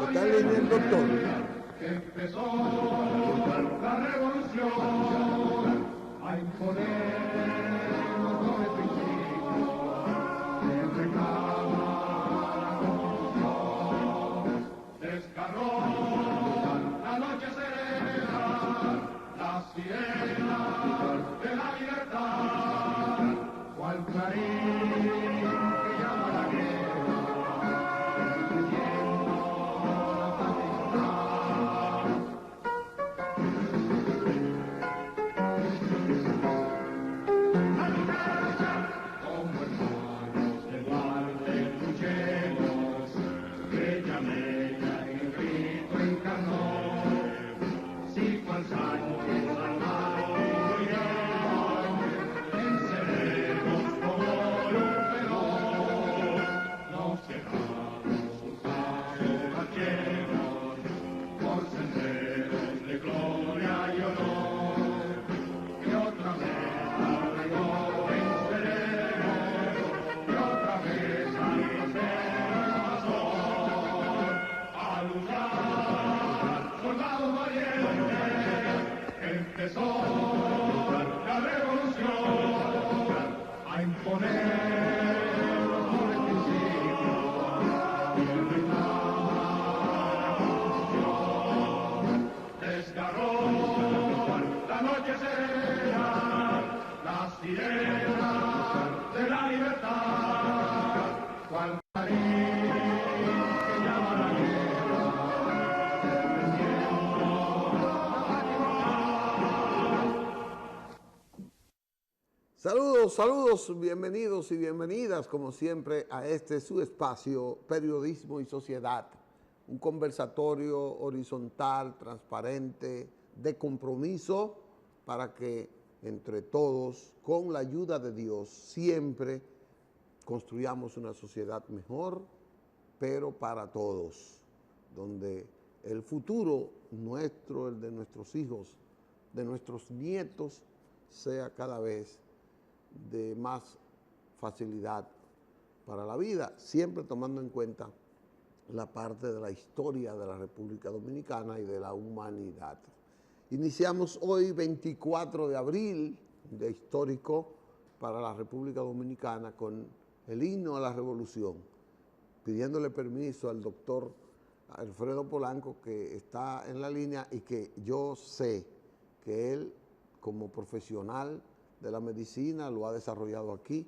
Está en línea el doctor. Empezó la revolución a imponer los dobles principios de reclamar la Constitución. Descargó la noche serena, las sirenas de la libertad, cual clarín que llama la guerra. Empezó la revolución a imponer los dobles principios y reclamar la Constitución. Desgarró la noche serena, las sirenas de la libertad, cual marín que llama la guerra. Saludos, saludos, bienvenidos y bienvenidas, como siempre, a este su espacio, Periodismo y Sociedad. Un conversatorio horizontal, transparente, de compromiso, para que entre todos, con la ayuda de Dios, siempre construyamos una sociedad mejor, pero para todos, donde el futuro nuestro, el de nuestros hijos, de nuestros nietos, sea cada vez de más facilidad para la vida, siempre tomando en cuenta la parte de la historia de la República Dominicana y de la humanidad. Iniciamos hoy 24 de abril, de histórico para la República Dominicana, con el himno a la revolución, pidiéndole permiso al doctor Alfredo Polanco, que está en la línea y que yo sé que él, como profesional de la medicina, lo ha desarrollado aquí.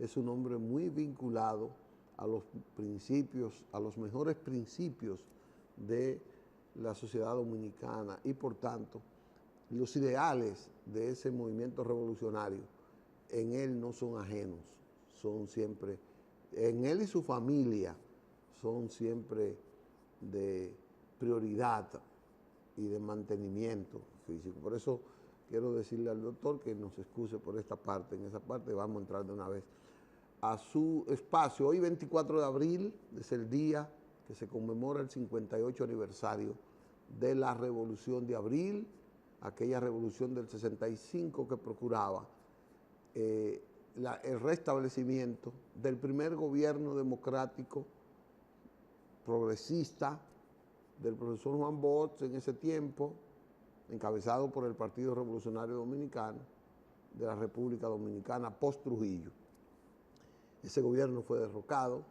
Es un hombre muy vinculado a los principios, a los mejores principios de la sociedad dominicana y por tanto los ideales de ese movimiento revolucionario en él no son ajenos, son siempre, en él y su familia son siempre de prioridad y de mantenimiento físico. Por eso quiero decirle al doctor que nos excuse por esta parte. En esa parte vamos a entrar de una vez a su espacio. Hoy 24 de abril es el día que se conmemora el 58 aniversario de la Revolución de Abril, aquella revolución del 65 que procuraba el restablecimiento del primer gobierno democrático progresista del profesor Juan Bosch en ese tiempo, encabezado por el Partido Revolucionario Dominicano de la República Dominicana post-Trujillo. Ese gobierno fue derrocado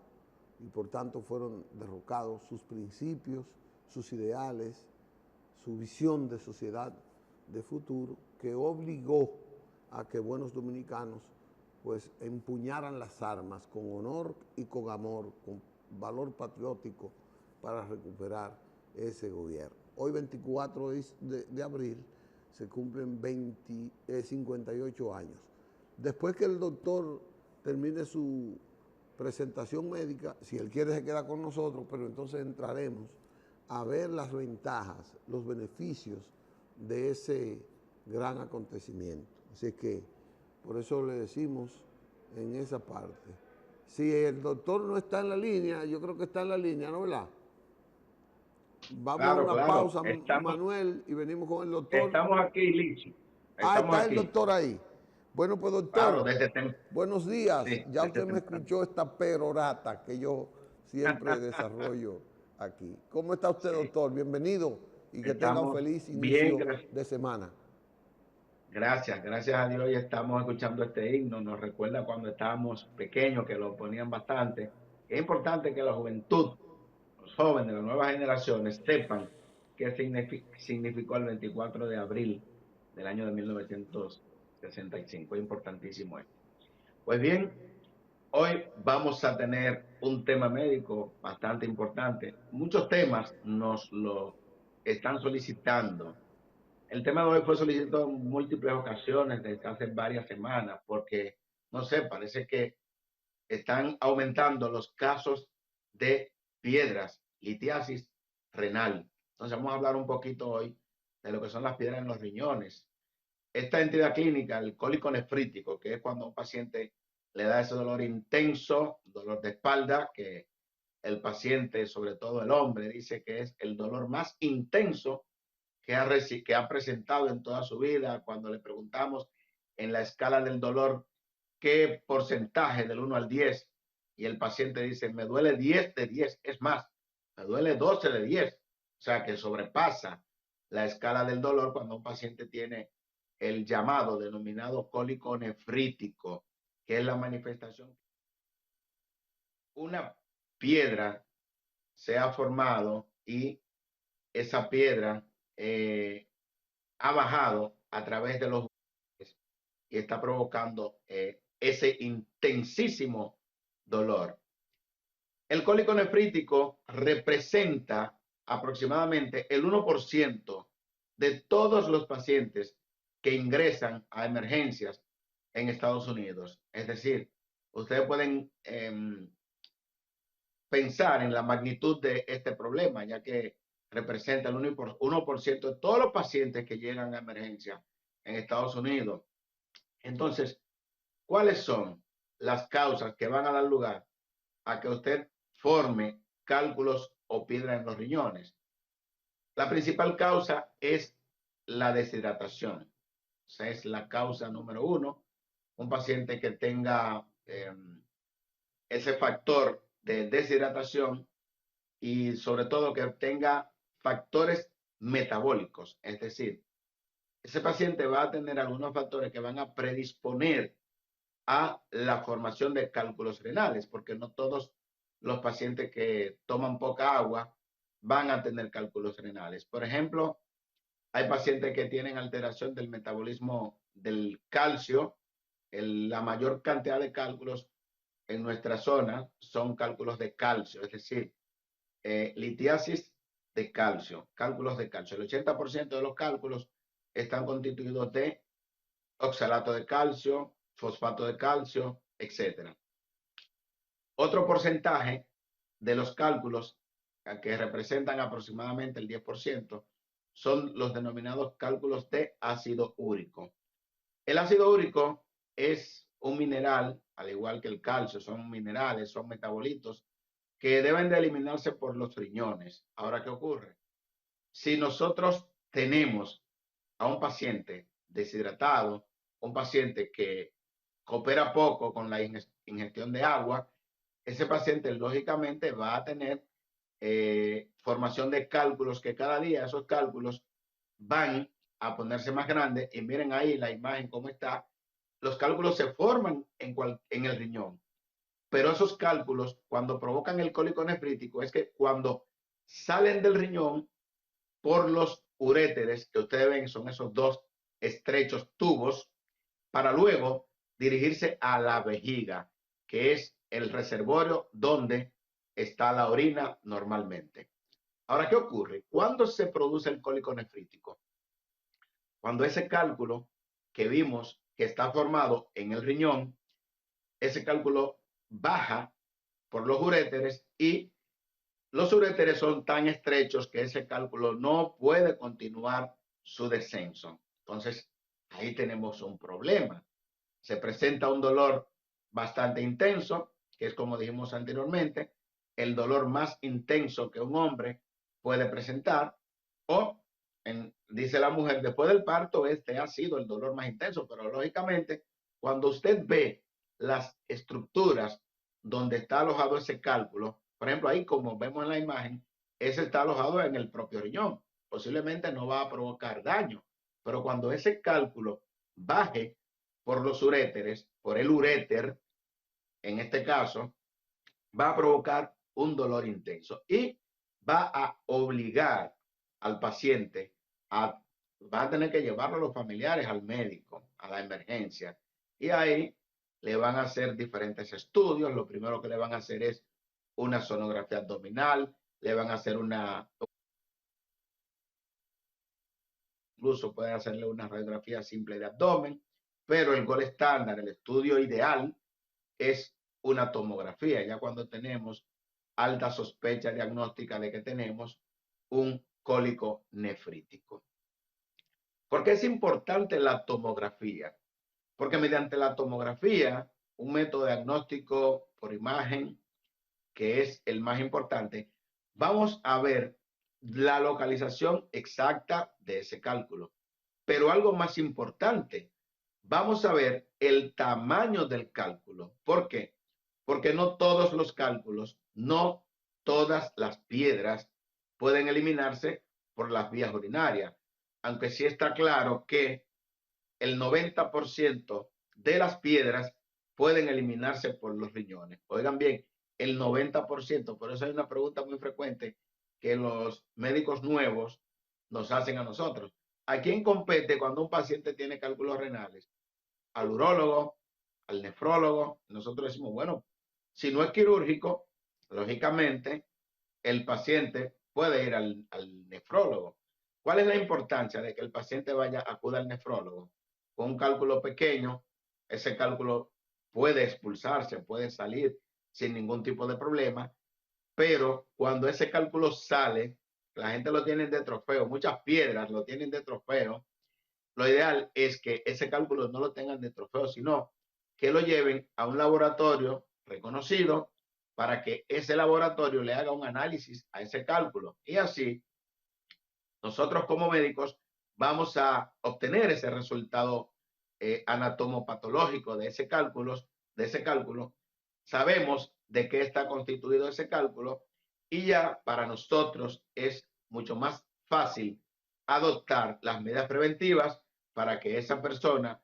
y por tanto fueron derrocados sus principios, sus ideales, su visión de sociedad de futuro, que obligó a que buenos dominicanos pues empuñaran las armas con honor y con amor, con valor patriótico para recuperar ese gobierno. Hoy 24 de abril se cumplen 58 años. Después que el doctor termine su presentación médica, si él quiere se queda con nosotros, pero entonces entraremos a ver las ventajas, los beneficios de ese gran acontecimiento. Así que por eso le decimos en esa parte. Si el doctor no está en la línea, yo creo que está en la línea, ¿no, verdad? Vamos a Claro, una claro. pausa, Manuel, y venimos con el doctor. Estamos aquí, Lichi. Ah, Estamos está el aquí. doctor ahí. Bueno, pues Claro, doctor, desde buenos días. sí, Ya desde usted me temprano. escuchó esta perorata que yo siempre desarrollo aquí. ¿Cómo está usted, Sí. doctor? Bienvenido y que tenga un Estamos feliz bien, inicio de semana. gracias. Gracias a Dios y estamos escuchando este himno. Nos recuerda cuando estábamos pequeños, que lo ponían bastante. Es importante que la juventud, los jóvenes, las nuevas generaciones, sepan qué significó el 24 de abril del año de 1965. Es importantísimo esto. Pues bien, hoy vamos a tener un tema médico bastante importante. Muchos temas nos lo están solicitando. El tema de hoy fue solicitado en múltiples ocasiones desde hace varias semanas porque, no sé, parece que están aumentando los casos de piedras, litiasis renal. Entonces vamos a hablar un poquito hoy de lo que son las piedras en los riñones. Esta entidad clínica, el cólico nefrítico, que es cuando un paciente le da ese dolor intenso, dolor de espalda, que el paciente, sobre todo el hombre, dice que es el dolor más intenso que ha presentado en toda su vida. Cuando le preguntamos en la escala del dolor qué porcentaje del 1 al 10, y el paciente dice, me duele 10 de 10, es más, me duele 12 de 10, o sea que sobrepasa la escala del dolor cuando un paciente tiene el llamado denominado cólico nefrítico, que es la manifestación. Una piedra se ha formado y esa piedra ha bajado a través de los juguetes y está provocando ese intensísimo dolor. El cólico nefrítico representa aproximadamente el 1% de todos los pacientes que ingresan a emergencias en Estados Unidos. Es decir, ustedes pueden pensar en la magnitud de este problema, ya que representa el 1% de todos los pacientes que llegan a emergencia en Estados Unidos. Entonces, ¿cuáles son las causas que van a dar lugar a que usted forme cálculos o piedra en los riñones? La principal causa es la deshidratación. O sea, es la causa número uno. Un paciente que tenga ese factor de deshidratación y sobre todo que tenga factores metabólicos, es decir, ese paciente va a tener algunos factores que van a predisponer a la formación de cálculos renales, porque no todos los pacientes que toman poca agua van a tener cálculos renales. Por ejemplo, hay pacientes que tienen alteración del metabolismo del calcio. La mayor cantidad de cálculos en nuestra zona son cálculos de calcio, es decir, litiasis de calcio, cálculos de calcio. El 80% de los cálculos están constituidos de oxalato de calcio, fosfato de calcio, etc. Otro porcentaje de los cálculos, que representan aproximadamente el 10%, son los denominados cálculos de ácido úrico. El ácido úrico es un mineral, al igual que el calcio, son minerales, son metabolitos que deben de eliminarse por los riñones. Ahora, ¿qué ocurre? Si nosotros tenemos a un paciente deshidratado, un paciente que coopera poco con la ingestión de agua, ese paciente lógicamente va a tener formación de cálculos que cada día esos cálculos van a ponerse más grandes. Y miren ahí la imagen cómo está. Los cálculos se forman en el riñón. Pero esos cálculos, cuando provocan el cólico nefrítico, es que cuando salen del riñón por los uréteres, que ustedes ven son esos dos estrechos tubos, para luego dirigirse a la vejiga, que es el reservorio donde está la orina normalmente. Ahora, ¿qué ocurre? ¿Cuándo se produce el cólico nefrítico? Cuando ese cálculo que vimos que está formado en el riñón ese cálculo baja por los uréteres y los uréteres son tan estrechos que ese cálculo no puede continuar su descenso. Entonces, ahí tenemos un problema. Se presenta un dolor bastante intenso, que es como dijimos anteriormente, el dolor más intenso que un hombre puede presentar, o dice la mujer, después del parto, este ha sido el dolor más intenso, pero lógicamente, cuando usted ve las estructuras donde está alojado ese cálculo, por ejemplo, ahí como vemos en la imagen, ese está alojado en el propio riñón, posiblemente no va a provocar daño, pero cuando ese cálculo baje por los uréteres, por el uréter, en este caso, va a provocar un dolor intenso y va a obligar al paciente a, va a tener que llevarlo a los familiares al médico, a la emergencia. Y ahí le van a hacer diferentes estudios. Lo primero que le van a hacer es una sonografía abdominal, le van a hacer incluso pueden hacerle una radiografía simple de abdomen, pero el gol estándar, el estudio ideal, es una tomografía, ya cuando tenemos alta sospecha diagnóstica de que tenemos un cólico nefrítico. ¿Por qué es importante la tomografía? Porque mediante la tomografía, un método diagnóstico por imagen, que es el más importante, vamos a ver la localización exacta de ese cálculo. Pero algo más importante, vamos a ver el tamaño del cálculo. ¿Por qué? Porque no todos los cálculos, no todas las piedras pueden eliminarse por las vías urinarias, aunque sí está claro que el 90% de las piedras pueden eliminarse por los riñones. Oigan bien, el 90%, por eso hay una pregunta muy frecuente que los médicos nuevos nos hacen a nosotros. ¿A quién compete cuando un paciente tiene cálculos renales? Al urólogo, al nefrólogo. Nosotros decimos, bueno, si no es quirúrgico, lógicamente el paciente puede ir al nefrólogo. ¿Cuál es la importancia de que el paciente acuda al nefrólogo? Con un cálculo pequeño, ese cálculo puede expulsarse, puede salir sin ningún tipo de problema, pero cuando ese cálculo sale, la gente lo tiene de trofeo, muchas piedras lo tienen de trofeo. Lo ideal es que ese cálculo no lo tengan de trofeo, sino que lo lleven a un laboratorio reconocido para que ese laboratorio le haga un análisis a ese cálculo. Y así, nosotros como médicos vamos a obtener ese resultado anatomopatológico de ese cálculo. Sabemos de qué está constituido ese cálculo y ya para nosotros es mucho más fácil adoptar las medidas preventivas para que esa persona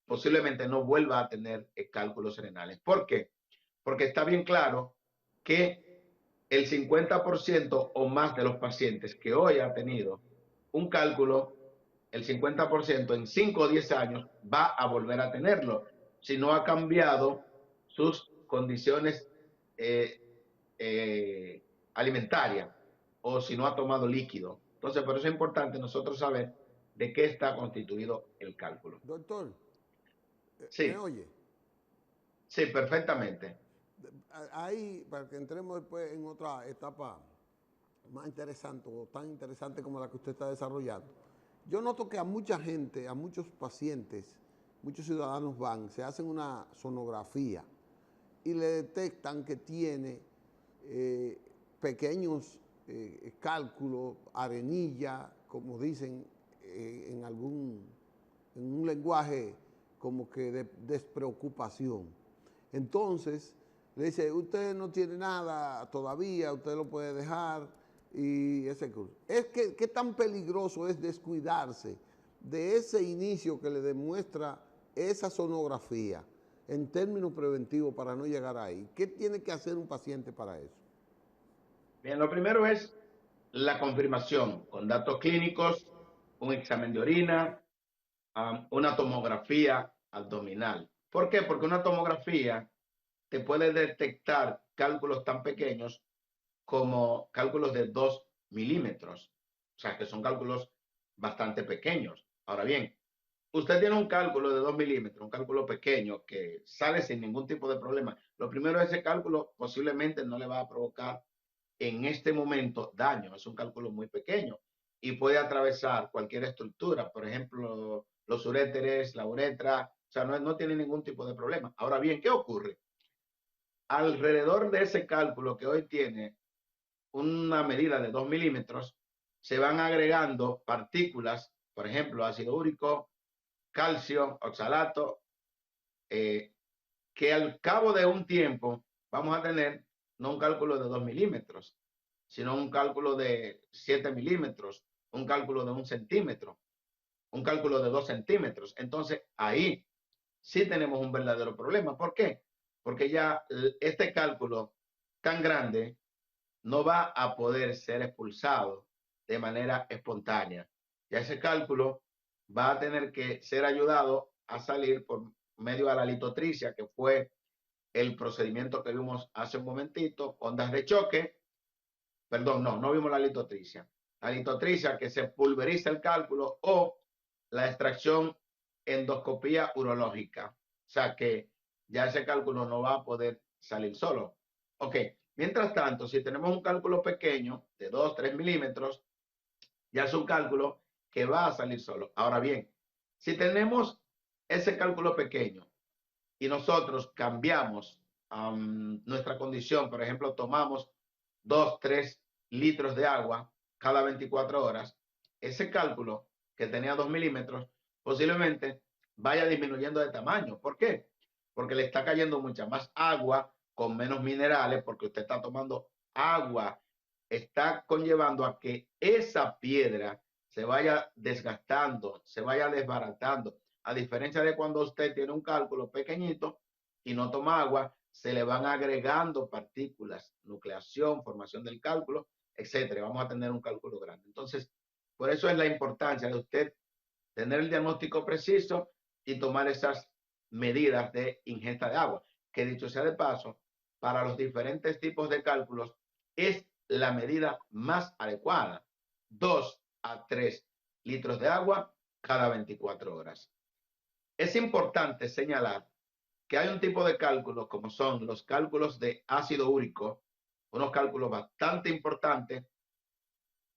posiblemente no vuelva a tener cálculos renales. ¿Por qué? Porque está bien claro que el 50% o más de los pacientes que hoy ha tenido un cálculo, el 50% en 5 o 10 años va a volver a tenerlo si no ha cambiado sus condiciones eh, alimentarias o si no ha tomado líquido. Entonces, por eso es importante nosotros saber de qué está constituido el cálculo. Doctor, ¿me Sí, oye? sí, perfectamente. Ahí, para que entremos después en otra etapa más interesante o tan interesante como la que usted está desarrollando. Yo noto que a mucha gente, a muchos pacientes, muchos ciudadanos van, se hacen una sonografía y le detectan que tiene pequeños cálculos, arenilla, como dicen en un lenguaje como que de despreocupación. Entonces, le dice, usted no tiene nada todavía, usted lo puede dejar y ese curso. ¿Qué tan peligroso es descuidarse de ese inicio que le demuestra esa sonografía en términos preventivos para no llegar ahí? ¿Qué tiene que hacer un paciente para eso? Bien, lo primero es la confirmación con datos clínicos, un examen de orina, una tomografía abdominal. ¿Por qué? Porque una tomografía te puede detectar cálculos tan pequeños como cálculos de 2 milímetros. O sea, que son cálculos bastante pequeños. Ahora bien, usted tiene un cálculo de 2 milímetros, un cálculo pequeño que sale sin ningún tipo de problema. Lo primero, ese cálculo posiblemente no le va a provocar en este momento daño, es un cálculo muy pequeño y puede atravesar cualquier estructura, por ejemplo, los uréteres, la uretra, o sea, no tiene ningún tipo de problema. Ahora bien, ¿qué ocurre? Alrededor de ese cálculo que hoy tiene una medida de 2 milímetros, se van agregando partículas, por ejemplo, ácido úrico, calcio, oxalato, eh, que al cabo de un tiempo vamos a tener no un cálculo de 2 milímetros, sino un cálculo de 7 milímetros, un cálculo de 1 centímetro, un cálculo de 2 centímetros. Entonces, ahí sí tenemos un verdadero problema. ¿Por qué? Porque ya este cálculo tan grande no va a poder ser expulsado de manera espontánea. Ya ese cálculo va a tener que ser ayudado a salir por medio de la litotricia, que fue el procedimiento que vimos hace un momentito, ondas de choque, perdón, no vimos la litotricia. La litotricia que se pulveriza el cálculo o la extracción endoscopía urológica. O sea que ya ese cálculo no va a poder salir solo. Ok, mientras tanto, si tenemos un cálculo pequeño de 2, 3 milímetros, ya es un cálculo que va a salir solo. Ahora bien, si tenemos ese cálculo pequeño y nosotros cambiamos nuestra condición, por ejemplo, tomamos 2, 3 litros de agua cada 24 horas, ese cálculo que tenía 2 milímetros posiblemente vaya disminuyendo de tamaño. ¿Por qué? Porque le está cayendo mucha más agua con menos minerales, porque usted está tomando agua, está conllevando a que esa piedra se vaya desgastando, se vaya desbaratando. A diferencia de cuando usted tiene un cálculo pequeñito y no toma agua, se le van agregando partículas, nucleación, formación del cálculo, etcétera. Vamos a tener un cálculo grande. Entonces, por eso es la importancia de usted tener el diagnóstico preciso y tomar esas medidas de ingesta de agua, que dicho sea de paso, para los diferentes tipos de cálculos es la medida más adecuada, 2 a 3 litros de agua cada 24 horas. Es importante señalar que hay un tipo de cálculos como son los cálculos de ácido úrico, unos cálculos bastante importantes.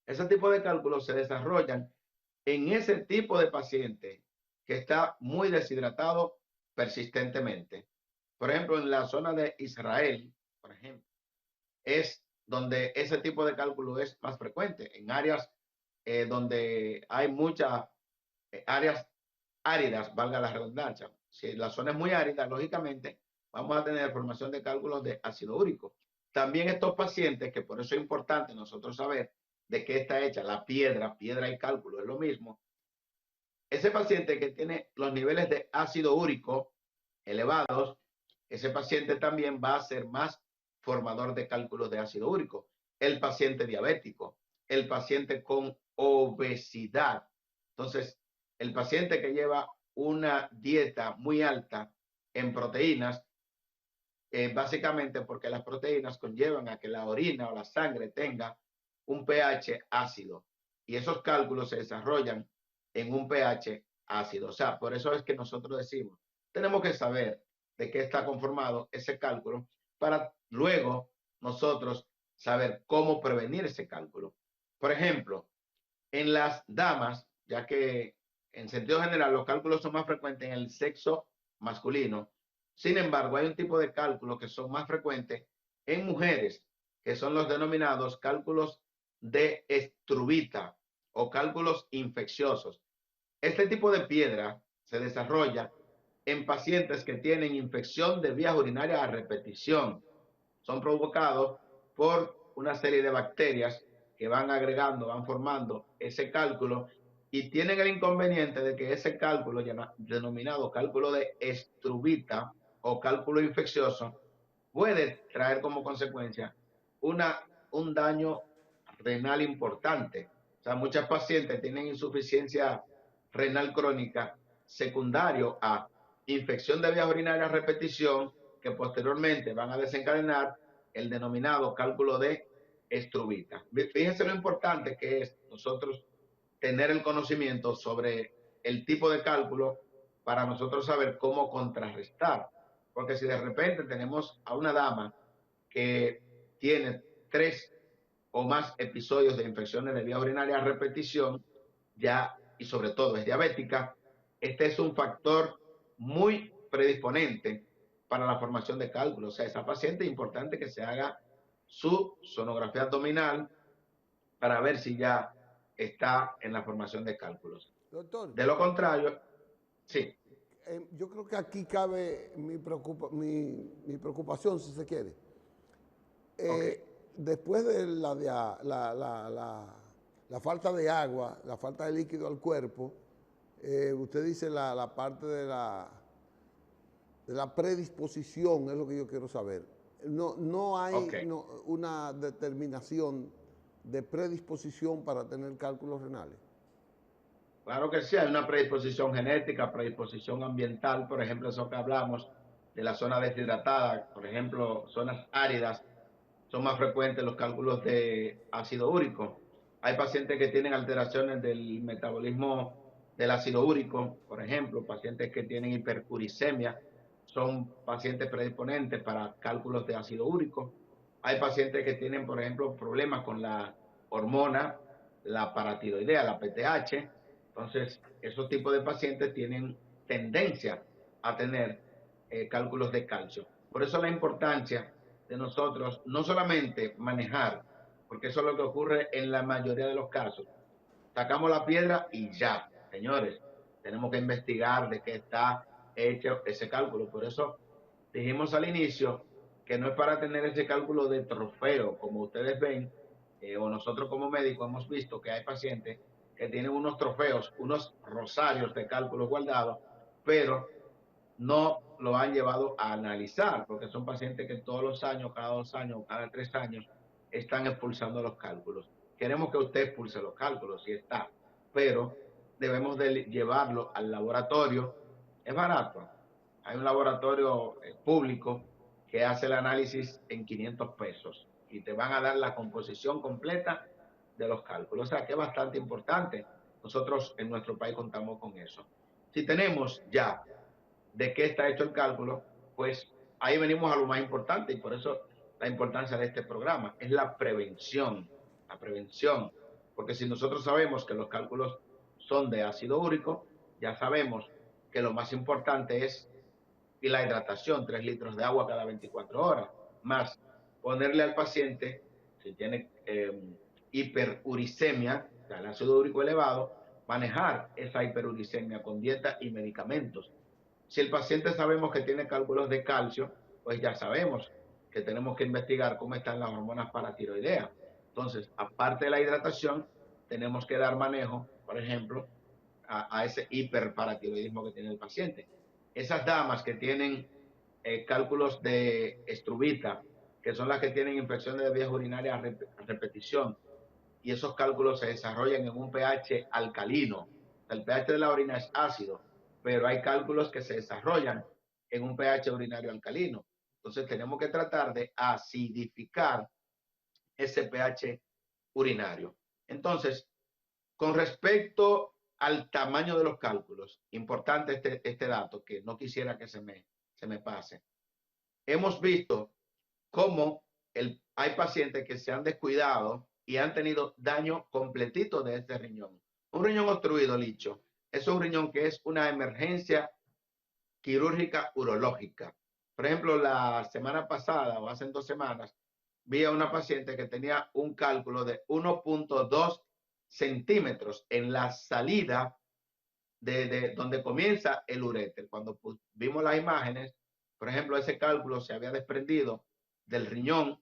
Ese tipo de cálculos se desarrollan en ese tipo de paciente que está muy deshidratado persistentemente. Por ejemplo, en la zona de Israel, por ejemplo, es donde ese tipo de cálculo es más frecuente, en áreas donde hay muchas áreas áridas, valga la redundancia. Si la zona es muy árida, lógicamente vamos a tener formación de cálculos de ácido úrico. También estos pacientes, que por eso es importante nosotros saber de qué está hecha la piedra, piedra y cálculo es lo mismo. Ese paciente que tiene los niveles de ácido úrico elevados, ese paciente también va a ser más formador de cálculos de ácido úrico. El paciente diabético, el paciente con obesidad. Entonces, el paciente que lleva una dieta muy alta en proteínas, básicamente porque las proteínas conllevan a que la orina o la sangre tenga un pH ácido y esos cálculos se desarrollan en un pH ácido. O sea, por eso es que nosotros decimos, tenemos que saber de qué está conformado ese cálculo para luego nosotros saber cómo prevenir ese cálculo. Por ejemplo, en las damas, ya que en sentido general los cálculos son más frecuentes en el sexo masculino, sin embargo, hay un tipo de cálculos que son más frecuentes en mujeres, que son los denominados cálculos de estrubita o cálculos infecciosos. Este tipo de piedra se desarrolla en pacientes que tienen infección de vías urinarias a repetición. Son provocados por una serie de bacterias que van agregando, van formando ese cálculo y tienen el inconveniente de que ese cálculo, denominado cálculo de estrubita o cálculo infeccioso, puede traer como consecuencia una, un daño renal importante. O sea, muchas pacientes tienen insuficiencia renal crónica secundario a infección de vías urinarias a repetición que posteriormente van a desencadenar el denominado cálculo de estrubita. Fíjense lo importante que es nosotros tener el conocimiento sobre el tipo de cálculo para nosotros saber cómo contrarrestar. Porque si de repente tenemos a una dama que tiene 3 o más episodios de infecciones de vía urinaria a repetición, ya, y sobre todo es diabética, este es un factor muy predisponente para la formación de cálculos. O sea, esa paciente es importante que se haga su sonografía abdominal para ver si ya está en la formación de cálculos. Doctor, De lo contrario, sí, yo creo que aquí cabe mi preocupación, si se quiere. ok, Después de la falta de agua, la falta de líquido al cuerpo, usted dice la parte de la predisposición, es lo que yo quiero saber. No ok. hay una determinación de predisposición para tener cálculos renales. Claro que sí, hay una predisposición genética, predisposición ambiental, por ejemplo, eso que hablamos de la zona deshidratada, por ejemplo, zonas áridas, son más frecuentes los cálculos de ácido úrico. Hay pacientes que tienen alteraciones del metabolismo del ácido úrico, por ejemplo, pacientes que tienen hiperuricemia, son pacientes predisponentes para cálculos de ácido úrico. Hay pacientes que tienen, por ejemplo, problemas con la hormona, la paratiroidea, la PTH. Entonces, esos tipos de pacientes tienen tendencia a tener cálculos de calcio. Por eso la importancia de nosotros no solamente manejar, porque eso es lo que ocurre en la mayoría de los casos. Sacamos la piedra y ya, señores, tenemos que investigar de qué está hecho ese cálculo. Por eso dijimos al inicio que no es para tener ese cálculo de trofeo, como ustedes ven, o nosotros como médicos hemos visto que hay pacientes que tienen unos trofeos, unos rosarios de cálculos guardados, pero no lo han llevado a analizar, porque son pacientes que todos los años, cada 2 años, cada 3 años, están expulsando los cálculos. Queremos que usted expulse los cálculos, si está, pero debemos de llevarlo al laboratorio. Es barato. Hay un laboratorio público que hace el análisis en 500 pesos y te van a dar la composición completa de los cálculos. O sea, que es bastante importante. Nosotros en nuestro país contamos con eso. Si tenemos ya de qué está hecho el cálculo, pues ahí venimos a lo más importante y por eso la importancia de este programa es la prevención, porque si nosotros sabemos que los cálculos son de ácido úrico, ya sabemos que lo más importante es la hidratación, 3 litros de agua cada 24 horas, más ponerle al paciente, si tiene hiperuricemia, o sea, el ácido úrico elevado, manejar esa hiperuricemia con dieta y medicamentos. Si el paciente sabemos que tiene cálculos de calcio, pues ya sabemos que tenemos que investigar cómo están las hormonas paratiroideas. Entonces, aparte de la hidratación, tenemos que dar manejo, por ejemplo, a ese hiperparatiroidismo que tiene el paciente. Esas damas que tienen cálculos de estrubita, que son las que tienen infecciones de vías urinarias a repetición, y esos cálculos se desarrollan en un pH alcalino. El pH de la orina es ácido, pero hay cálculos que se desarrollan en un pH urinario alcalino. Entonces tenemos que tratar de acidificar ese pH urinario. Entonces, con respecto al tamaño de los cálculos, importante este dato que no quisiera que se me pase. Hemos visto cómo hay pacientes que se han descuidado y han tenido daño completito de este riñón. Un riñón obstruido, Licho, es un riñón que es una emergencia quirúrgica urológica. Por ejemplo, la semana pasada o hace 2 semanas, vi a una paciente que tenía un cálculo de 1.2 centímetros en la salida de donde comienza el uréter. Cuando vimos las imágenes, por ejemplo, ese cálculo se había desprendido del riñón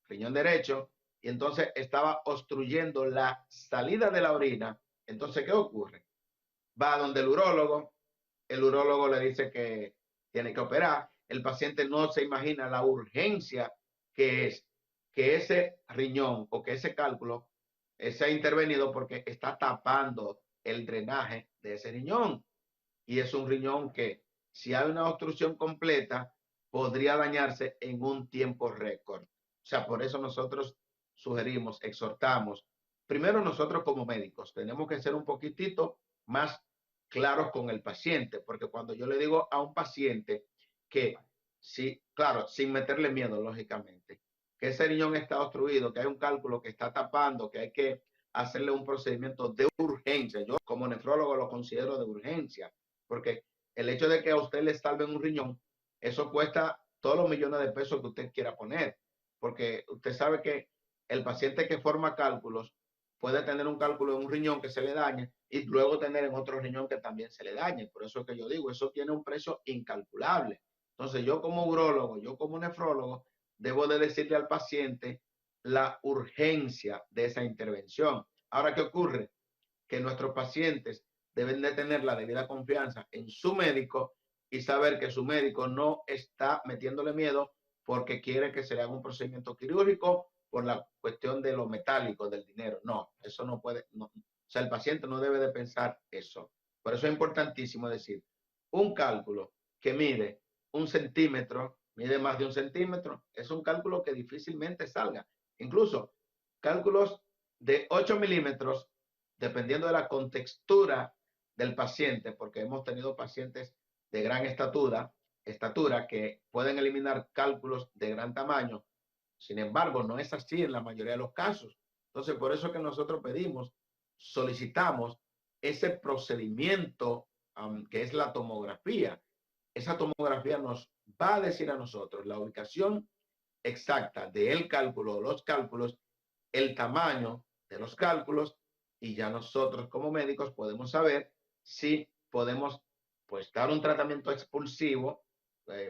derecho, y entonces estaba obstruyendo la salida de la orina. Entonces, ¿qué ocurre? Va donde el urólogo le dice que tiene que operar, el paciente no se imagina la urgencia que es que ese riñón o que ese cálculo sea intervenido porque está tapando el drenaje de ese riñón. Y es un riñón que, si hay una obstrucción completa, podría dañarse en un tiempo récord. O sea, por eso nosotros sugerimos, exhortamos, primero nosotros como médicos tenemos que ser un poquitito más claros con el paciente, porque cuando yo le digo a un paciente que, sí, claro, sin meterle miedo, lógicamente, que ese riñón está obstruido, que hay un cálculo que está tapando, que hay que hacerle un procedimiento de urgencia. Yo como nefrólogo lo considero de urgencia, porque el hecho de que a usted le salven un riñón, eso cuesta todos los millones de pesos que usted quiera poner, porque usted sabe que el paciente que forma cálculos puede tener un cálculo en un riñón que se le dañe y luego tener en otro riñón que también se le dañe. Por eso es que yo digo, eso tiene un precio incalculable. Entonces yo como urólogo, yo como nefrólogo, debo de decirle al paciente la urgencia de esa intervención. Ahora, ¿qué ocurre? Que nuestros pacientes deben de tener la debida confianza en su médico y saber que su médico no está metiéndole miedo porque quiere que se le haga un procedimiento quirúrgico por la cuestión de lo metálico, del dinero. No, eso no puede, no. O sea, el paciente no debe de pensar eso. Por eso es importantísimo decir, un cálculo que mide 1 centímetro, mide más de 1 centímetro, es un cálculo que difícilmente salga. Incluso cálculos de 8 milímetros, dependiendo de la contextura del paciente, porque hemos tenido pacientes de gran estatura que pueden eliminar cálculos de gran tamaño. Sin embargo, no es así en la mayoría de los casos. Entonces, por eso que nosotros pedimos, solicitamos ese procedimiento que es la tomografía. Esa tomografía nos va a decir a nosotros la ubicación exacta del cálculo, los cálculos, el tamaño de los cálculos y ya nosotros como médicos podemos saber si podemos pues dar un tratamiento expulsivo.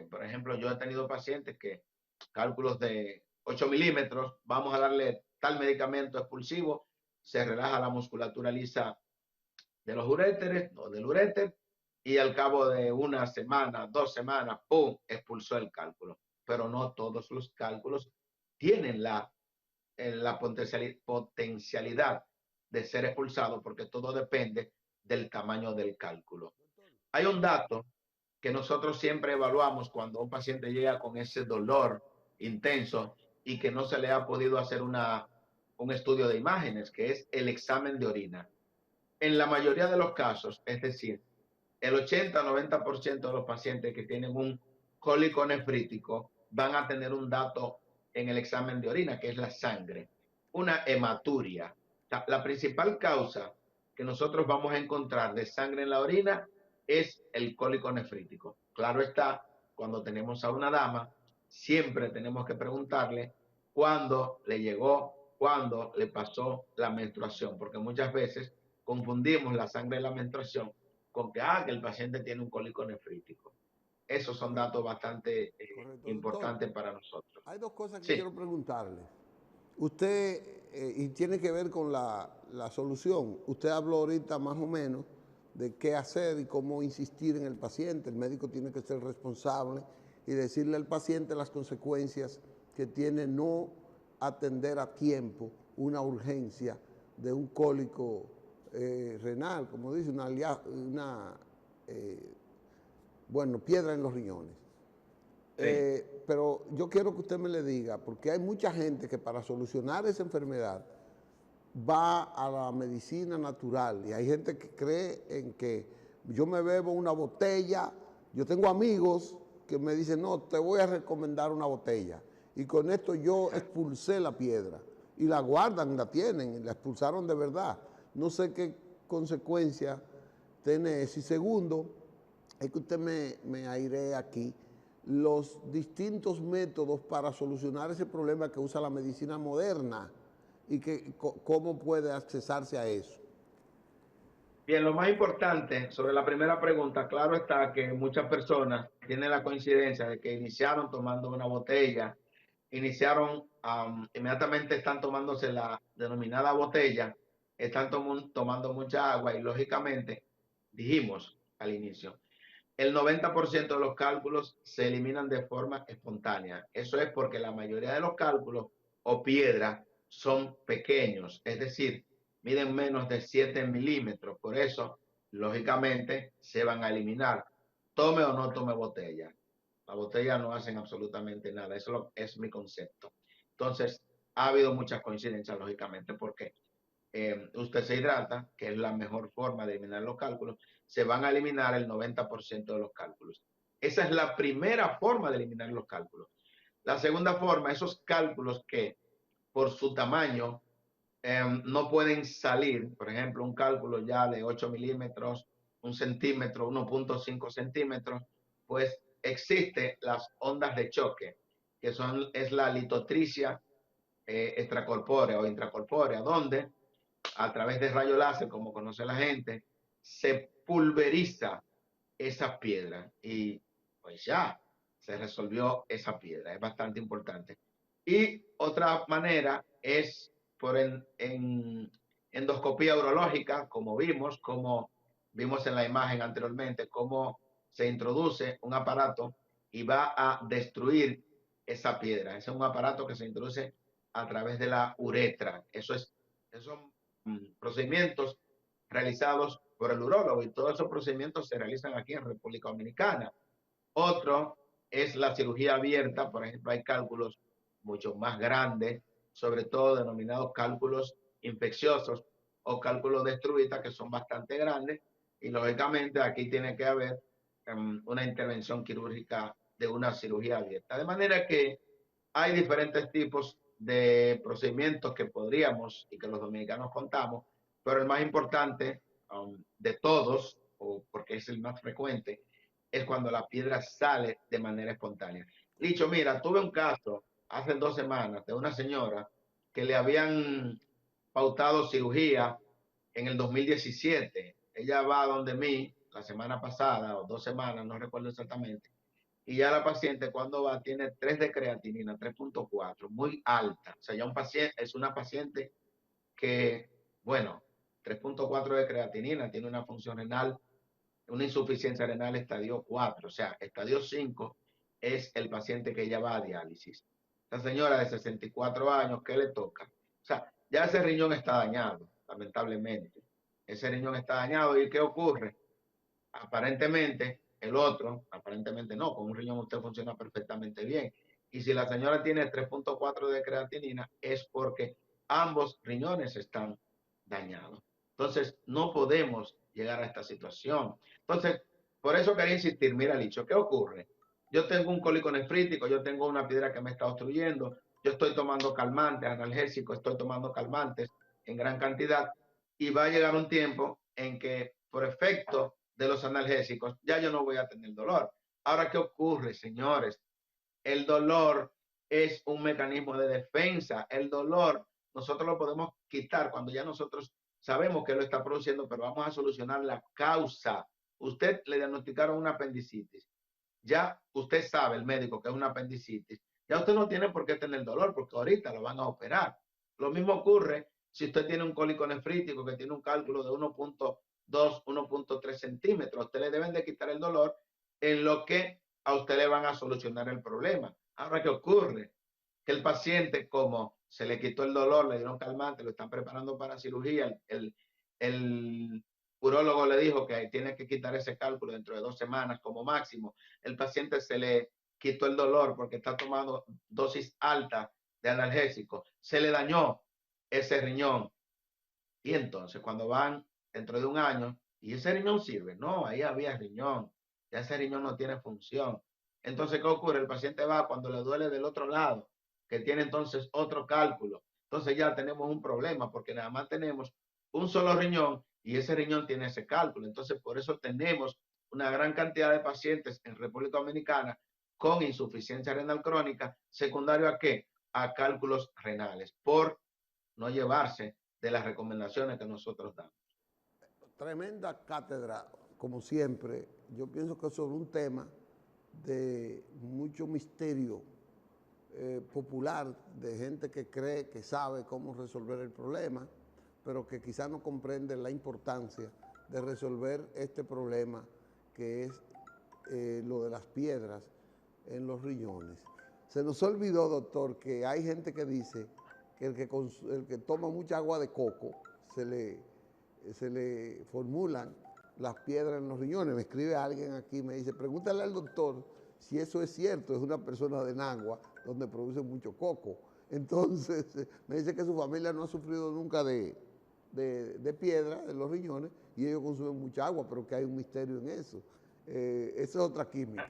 Por ejemplo, yo he tenido pacientes que cálculos de 8 milímetros, vamos a darle tal medicamento expulsivo, se relaja la musculatura lisa de los uréteres o del uréter y al cabo de 1 semana, 2 semanas, ¡pum!, expulsó el cálculo. Pero no todos los cálculos tienen la potencialidad de ser expulsado porque todo depende del tamaño del cálculo. Hay un dato que nosotros siempre evaluamos cuando un paciente llega con ese dolor intenso y que no se le ha podido hacer un estudio de imágenes, que es el examen de orina. En la mayoría de los casos, es decir, el 80-90% de los pacientes que tienen un cólico nefrítico van a tener un dato en el examen de orina, que es la sangre, una hematuria. La principal causa que nosotros vamos a encontrar de sangre en la orina es el cólico nefrítico. Claro está, cuando tenemos a una dama, siempre tenemos que preguntarle cuándo le llegó, cuándo le pasó la menstruación, porque muchas veces confundimos la sangre de la menstruación con que el paciente tiene un cólico nefrítico. Esos son Correcto, datos bastante correcto. Doctor, importantes para nosotros. hay dos cosas que Sí, quiero preguntarle. Usted, y tiene que ver con la solución, usted habló ahorita más o menos de qué hacer y cómo insistir en el paciente. El médico tiene que ser responsable y decirle al paciente las consecuencias que tiene no atender a tiempo una urgencia de un cólico renal, como dice, bueno, piedra en los riñones. sí, Pero yo quiero que usted me le diga, porque hay mucha gente que para solucionar esa enfermedad va a la medicina natural y hay gente que cree en que yo me bebo una botella, yo tengo amigos que me dicen, no, te voy a recomendar una botella y con esto yo expulsé la piedra y la guardan, la tienen, la expulsaron de verdad. No sé qué consecuencia tiene eso. Y segundo, es que usted me airee aquí los distintos métodos para solucionar ese problema que usa la medicina moderna y cómo puede accesarse a eso. bien, lo más importante sobre la primera pregunta, claro está que muchas personas tienen la coincidencia de que iniciaron tomando una botella, iniciaron, inmediatamente están tomándose la denominada botella, están tomando mucha agua y lógicamente dijimos al inicio, el 90% de los cálculos se eliminan de forma espontánea. Eso es porque la mayoría de los cálculos o piedras son pequeños, es decir, miden menos de 7 milímetros. Por eso, lógicamente, se van a eliminar. Tome o no tome botella. Las botellas no hacen absolutamente nada. Eso es mi concepto. Entonces, ha habido muchas coincidencias, lógicamente, porque usted se hidrata, que es la mejor forma de eliminar los cálculos, se van a eliminar el 90% de los cálculos. Esa es la primera forma de eliminar los cálculos. La segunda forma, esos cálculos que por su tamaño no pueden salir, por ejemplo, un cálculo ya de 8 milímetros, 1 centímetro, 1.5 centímetros, pues existe las ondas de choque, que es la litotricia extracorpórea o intracorpórea, donde a través de rayo láser, como conoce la gente, se pulveriza esa piedra y pues ya se resolvió esa piedra. Es bastante importante. Y otra manera es por endoscopía urológica, como vimos en la imagen anteriormente, cómo se introduce un aparato y va a destruir esa piedra. Ese es un aparato que se introduce a través de la uretra. Esos son procedimientos realizados por el urólogo y todos esos procedimientos se realizan aquí en República Dominicana. Otro es la cirugía abierta, por ejemplo, hay cálculos mucho más grandes, sobre todo denominados cálculos infecciosos o cálculos de Struita, que son bastante grandes, y lógicamente aquí tiene que haber una intervención quirúrgica de una cirugía abierta. De manera que hay diferentes tipos de procedimientos que podríamos y que los dominicanos contamos, pero el más importante de todos, o porque es el más frecuente, es cuando la piedra sale de manera espontánea. Dicho, mira, tuve un caso hace 2 semanas de una señora que le habían pautado cirugía en el 2017. Ella va donde mí la semana pasada o 2 semanas, no recuerdo exactamente, y ya la paciente cuando va tiene 3 de creatinina, 3.4, muy alta. O sea, ya un paciente, es una paciente que, bueno, 3.4 de creatinina, tiene una función renal, una insuficiencia renal estadio 4, o sea, estadio 5 es el paciente que ya va a diálisis. Esta señora de 64 años, ¿qué le toca? O sea, ya ese riñón está dañado, lamentablemente. Ese riñón está dañado y ¿qué ocurre? Aparentemente, el otro, aparentemente no, con un riñón usted funciona perfectamente bien. Y si la señora tiene 3.4 de creatinina, es porque ambos riñones están dañados. Entonces, no podemos llegar a esta situación. Entonces, por eso quería insistir, mira, Licho, ¿qué ocurre? Yo tengo un cólico nefrítico, yo tengo una piedra que me está obstruyendo, yo estoy tomando calmantes, analgésicos, estoy tomando calmantes en gran cantidad y va a llegar un tiempo en que por efecto de los analgésicos ya yo no voy a tener dolor. Ahora, ¿qué ocurre, señores? El dolor es un mecanismo de defensa. El dolor nosotros lo podemos quitar cuando ya nosotros sabemos que lo está produciendo, pero vamos a solucionar la causa. Usted le diagnosticaron una apendicitis. Ya usted sabe, el médico, que es una apendicitis. Ya usted no tiene por qué tener dolor porque ahorita lo van a operar. Lo mismo ocurre si usted tiene un cólico nefrítico que tiene un cálculo de 1.2, 1.3 centímetros. A usted le deben de quitar el dolor en lo que a usted le van a solucionar el problema. Ahora, ¿qué ocurre? Que el paciente, como se le quitó el dolor, le dieron calmante, lo están preparando para cirugía, el urólogo le dijo que tiene que quitar ese cálculo dentro de 2 semanas como máximo. El paciente se le quitó el dolor porque está tomando dosis alta de analgésico. Se le dañó ese riñón. Y entonces cuando van dentro de un año, ¿y ese riñón sirve? No, ahí había riñón. Ya ese riñón no tiene función. Entonces, ¿qué ocurre? El paciente va cuando le duele del otro lado, que tiene entonces otro cálculo. Entonces ya tenemos un problema porque nada más tenemos un solo riñón y ese riñón tiene ese cálculo. Entonces, por eso tenemos una gran cantidad de pacientes en República Dominicana con insuficiencia renal crónica, secundario a qué? A cálculos renales, por no llevarse de las recomendaciones que nosotros damos. Tremenda cátedra, como siempre. Yo pienso que es sobre un tema de mucho misterio popular, de gente que cree que sabe cómo resolver el problema, pero que quizás no comprende la importancia de resolver este problema que es lo de las piedras en los riñones. Se nos olvidó, doctor, que hay gente que dice que el que toma mucha agua de coco se le formulan las piedras en los riñones. Me escribe alguien aquí, me dice, pregúntale al doctor si eso es cierto, es una persona de Nagua, donde produce mucho coco. Entonces, me dice que su familia no ha sufrido nunca de de piedra en los riñones y ellos consumen mucha agua, pero que hay un misterio en eso. Esa es otra química.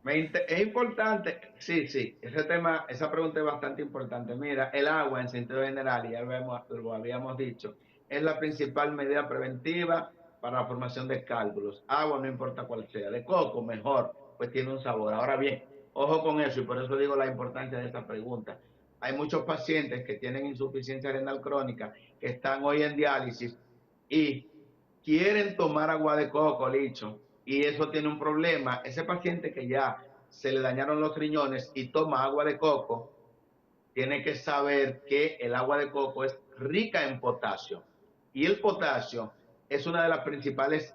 Es importante, sí, sí, ese tema, esa pregunta es bastante importante. Mira, el agua en sentido general, y ya lo habíamos dicho, es la principal medida preventiva para la formación de cálculos. Agua, no importa cuál sea, de coco, mejor, pues tiene un sabor. Ahora bien, ojo con eso, y por eso digo la importancia de esta pregunta. Hay muchos pacientes que tienen insuficiencia renal crónica, que están hoy en diálisis y quieren tomar agua de coco, Licho, y eso tiene un problema. Ese paciente que ya se le dañaron los riñones y toma agua de coco, tiene que saber que el agua de coco es rica en potasio. Y el potasio es una de las principales,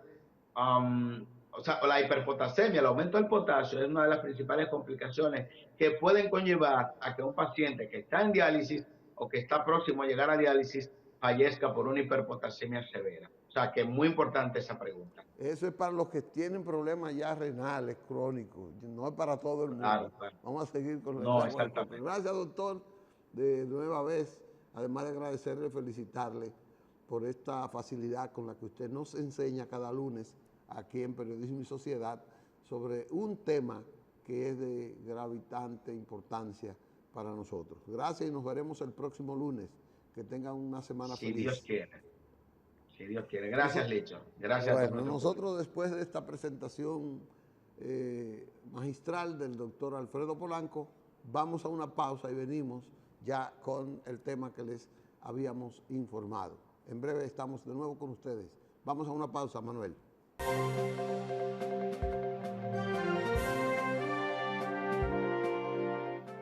o sea, la hiperpotasemia, el aumento del potasio es una de las principales complicaciones que pueden conllevar a que un paciente que está en diálisis o que está próximo a llegar a diálisis fallezca por una hiperpotasemia severa. O sea, que es muy importante esa pregunta. Eso es para los que tienen problemas ya renales crónicos, no es para todo el mundo. Claro, claro. Vamos a seguir con el No, agua de coco. exactamente. Gracias, doctor, de nueva vez. Además de agradecerle, felicitarle por esta facilidad con la que usted nos enseña cada lunes aquí en Periodismo y Sociedad sobre un tema que es de gravitante importancia para nosotros. Gracias y nos veremos el próximo lunes. Que tengan una semana Si feliz. Dios quiere. Si Dios quiere. Gracias, Licho. Gracias a todo Bueno, nuestro nosotros público. después de esta presentación magistral del doctor Alfredo Polanco, vamos a una pausa y venimos ya con el tema que les habíamos informado. En breve estamos de nuevo con ustedes. Vamos a una pausa, Manuel.